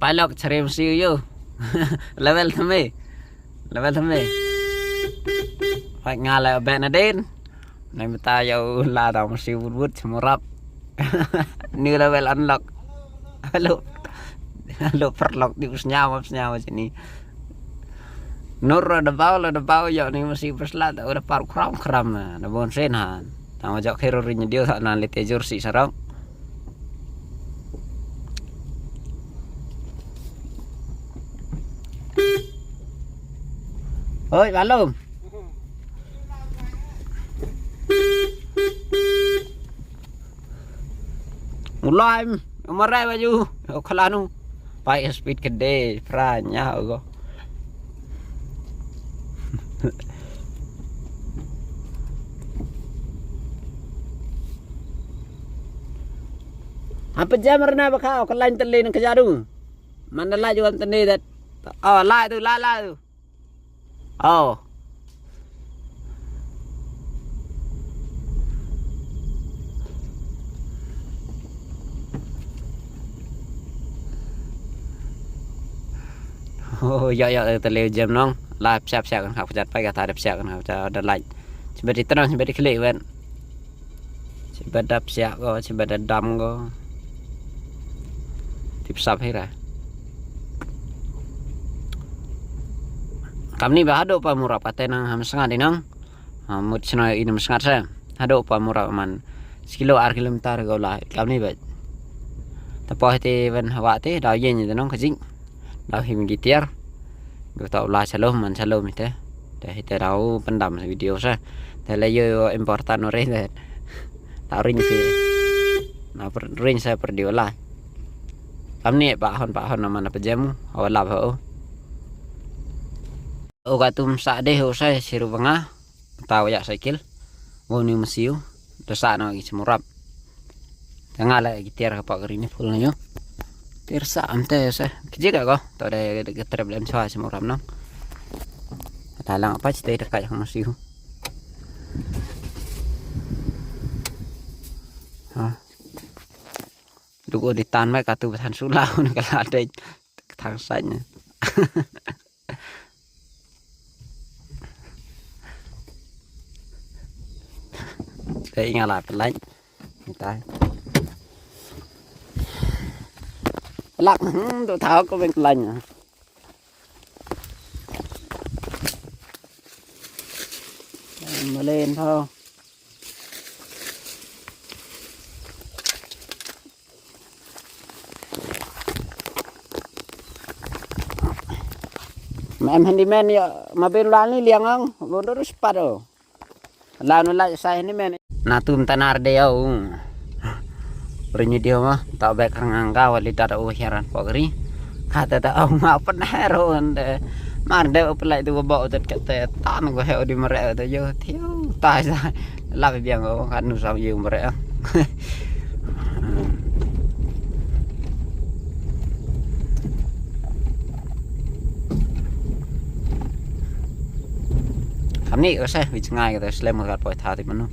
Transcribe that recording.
Palok cerim siu yo. Level thame. Phải ngala Benadin. Này mà ta vô la đầu một siêu vút một rap. New level unlock. Halo perlock di senyawa sini. Nur ada bau yo ni masih perslat udah paru kram nah. Ada bon senhan. Tama jok herorinya dia tak nan lite jersey sarang. Oi, balum. Mulai marai baju kalanu. Pai speed gede, pranya kok. Apa jam rena bakau kelain teli nang kejadu. Mana lah jual teli dat. Oh, la tu. Oh. Oh, ya teli jam nong. La siap kan hak pejat pai kata ada siap kan hak ada light. Coba diterang coba diklik kan. Coba dap siap go, coba dam go. Tipsap hira. Kami ni bahado pa murah patay nang hamsengat inang. Mut sinoy inam sengat sa. Hado pa murah man. Sekilo ar kilometer go lah. Kami ni ba. Tapos ti ban hawate daw yen ni nang kajing. Daw him gitiar. Go tau la salom ite. Dah ite daw pendam video sa. Tele yo important ore dat. Tahu ring fi. Na ring saya perdiolah. Kami ni pak hon nama apa jamu awalap ho. O katum sa deh ho saya siru banga tahu ya cycle. Ngoni mesiu dosa no gi semurap. Tengah lah gitar kapak ini full nyo. Tirsa ante sa. Kijika ko to da getrem sa semurap no. Talang apa cita dekat yang mesiu. Dugo di tan mai katu besan sulau ni kalau ada thang sanya. Đây ngalah pelai. Kita. Lak tu tahu ko ben pelanya. Malen thôi. Em handyman ya mabin lani liang ang bondo ruspat oh. Lanu la sa handyman. Natum tanar de au. Berinyi dia mah tak baik angka wali tada heran pokri. Kata tak au ma penero ande. Mar de pelai tu bawa tet kata tan go heu di merek tu yo tiu tai sa. La biang go kan nu sam yu merek. Kami ni saya bicara kita selain melihat poin hati menu.